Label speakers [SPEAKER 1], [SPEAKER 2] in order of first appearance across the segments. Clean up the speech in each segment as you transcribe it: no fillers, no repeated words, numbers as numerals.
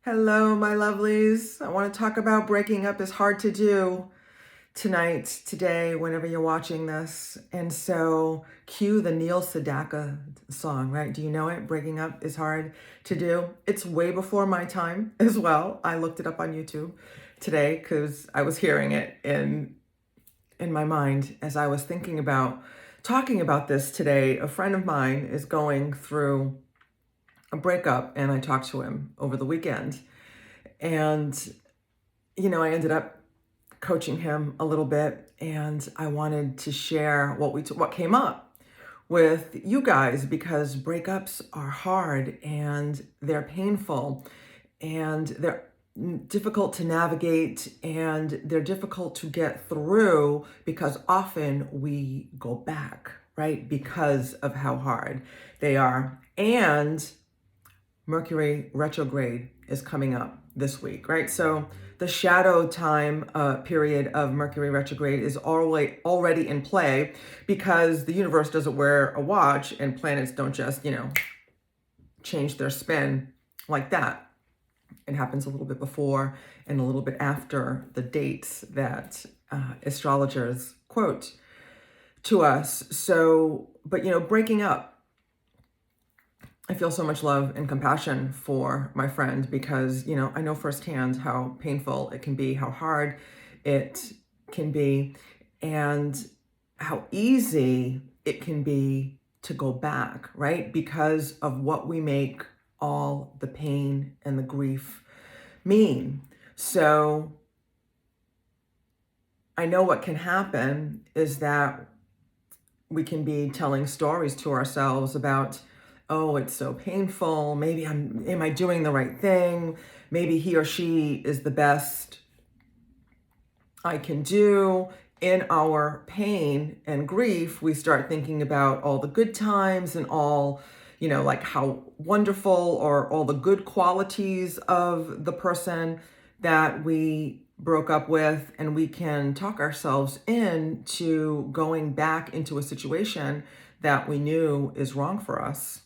[SPEAKER 1] Hello, my lovelies. I want to talk about breaking up is hard to do tonight, today, whenever you're watching this. And so cue the Neil Sedaka song, right? Do you know it? Breaking up is hard to do. It's way before my time as well. I looked it up on YouTube today because I was hearing it in my mind as I was thinking about talking about this today. A friend of mine is going through a breakup, and I talked to him over the weekend. And, I ended up coaching him a little bit, and I wanted to share what came up with you guys, because breakups are hard and they're painful and they're difficult to navigate and they're difficult to get through because often we go back, right? Because of how hard they are. And Mercury Retrograde is coming up this week, right? So the shadow time period of Mercury Retrograde is already in play, because the universe doesn't wear a watch and planets don't just, change their spin like that. It happens a little bit before and a little bit after the dates that astrologers quote to us. So, but, breaking up, I feel so much love and compassion for my friend, because, I know firsthand how painful it can be, how hard it can be, and how easy it can be to go back, right? Because of what we make all the pain and the grief mean. So I know what can happen is that we can be telling stories to ourselves about, oh, it's so painful. Maybe am I doing the right thing? Maybe he or she is the best I can do. In our pain and grief, we start thinking about all the good times and all, like how wonderful, or all the good qualities of the person that we broke up with. And we can talk ourselves into going back into a situation that we knew is wrong for us,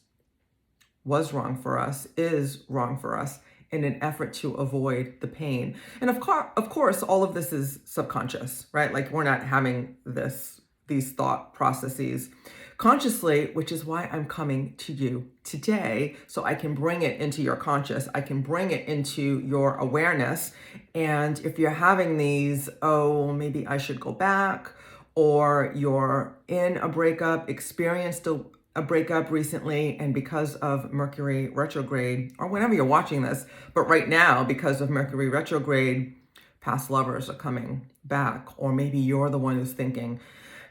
[SPEAKER 1] was wrong for us, is wrong for us, in an effort to avoid the pain. And of course, all of this is subconscious, right? Like, we're not having these thought processes consciously, which is why I'm coming to you today, so I can bring it into your conscious. I can bring it into your awareness. And if you're having these, oh, maybe I should go back, or you're in a breakup, experienced a breakup recently, and because of Mercury retrograde, or whenever you're watching this, but right now, because of Mercury retrograde, past lovers are coming back. Or maybe you're the one who's thinking,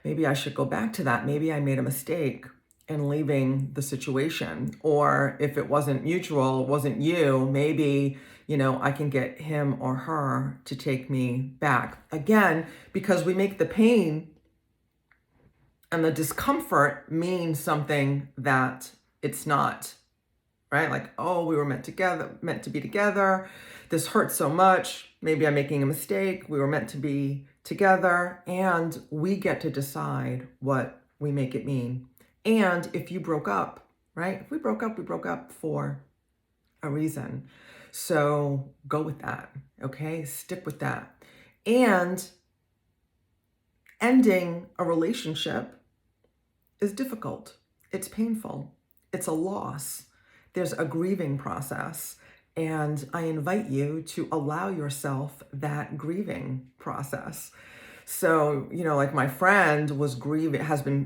[SPEAKER 1] maybe I should go back to that. Maybe I made a mistake in leaving the situation. Or if it wasn't mutual, it wasn't you, maybe, I can get him or her to take me back. Again, because we make the pain and the discomfort mean something that it's not, right? Like, oh, we were meant to be together. This hurts so much. Maybe I'm making a mistake. We were meant to be together, and we get to decide what we make it mean. And if you broke up, right? If we broke up for a reason. So go with that, okay? Stick with that. And ending a relationship is difficult. It's painful. It's a loss. There's a grieving process. And I invite you to allow yourself that grieving process. So, like my friend was grieving,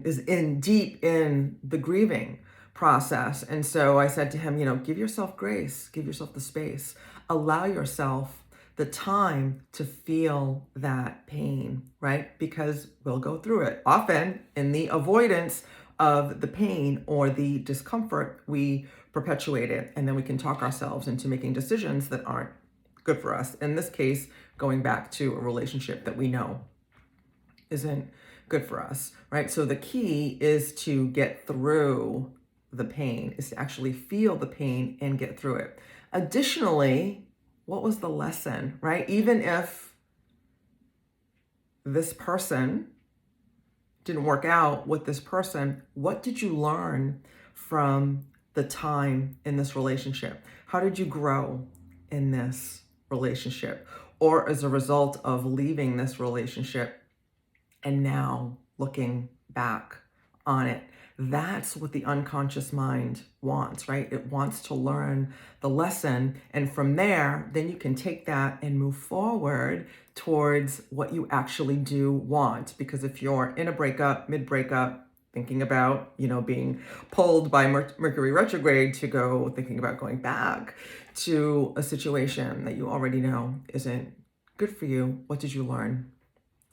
[SPEAKER 1] is deep in the grieving process. And so I said to him, give yourself grace, give yourself the space, allow yourself the time to feel that pain, right? Because we'll go through it. Often in the avoidance of the pain or the discomfort, we perpetuate it, and then we can talk ourselves into making decisions that aren't good for us. In this case, going back to a relationship that we know isn't good for us, right? So the key is to get through the pain, is to actually feel the pain and get through it. Additionally, what was the lesson, right? Even if this person didn't work out with this person, what did you learn from the time in this relationship? How did you grow in this relationship, or as a result of leaving this relationship and now looking back on it. That's what the unconscious mind wants, right? It wants to learn the lesson. And from there, then you can take that and move forward towards what you actually do want. Because if you're in a breakup, mid-breakup, thinking about, being pulled by Mercury retrograde to go thinking about going back to a situation that you already know isn't good for you, what did you learn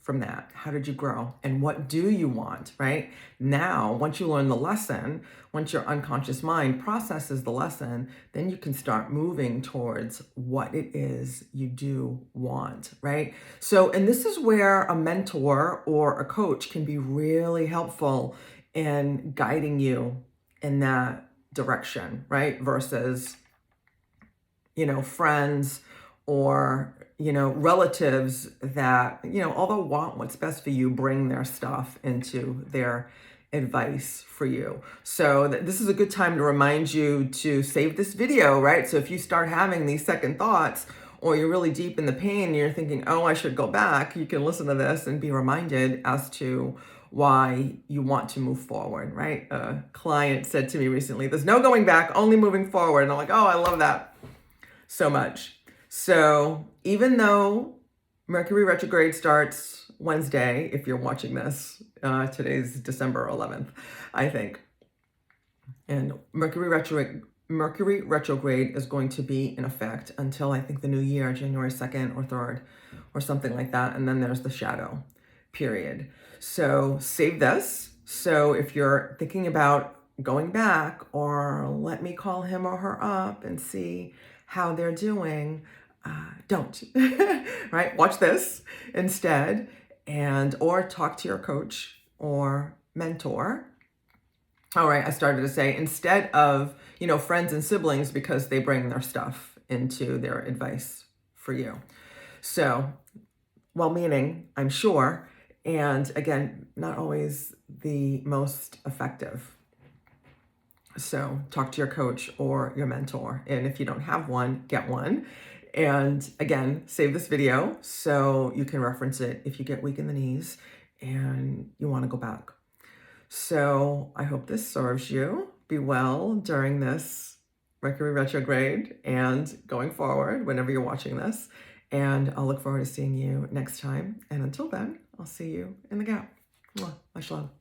[SPEAKER 1] from that? How did you grow? And what do you want, right? Now, once you learn the lesson, once your unconscious mind processes the lesson, then you can start moving towards what it is you do want, right? So, and this is where a mentor or a coach can be really helpful in guiding you in that direction, right? Versus, friends or, relatives that, although want what's best for you, bring their stuff into their advice for you. So this is a good time to remind you to save this video, right? So if you start having these second thoughts, or you're really deep in the pain and you're thinking, oh, I should go back, you can listen to this and be reminded as to why you want to move forward, right? A client said to me recently, there's no going back, only moving forward. And I'm like, oh, I love that so much. So even though Mercury retrograde starts Wednesday, if you're watching this, today's December 11th, I think. And Mercury retrograde is going to be in effect until I think the new year, January 2nd or 3rd or something like that. And then there's the shadow period. So save this. So if you're thinking about going back, or let me call him or her up and see how they're doing, don't, right? Watch this instead, or talk to your coach or mentor. All right, I started to say, instead of, friends and siblings, because they bring their stuff into their advice for you. So, well-meaning, I'm sure, and again, not always the most effective. So talk to your coach or your mentor. And if you don't have one, get one. And again, save this video so you can reference it if you get weak in the knees and you want to go back. So I hope this serves you. Be well during this Mercury retrograde and going forward whenever you're watching this. And I'll look forward to seeing you next time. And until then, I'll see you in the gap. Much love.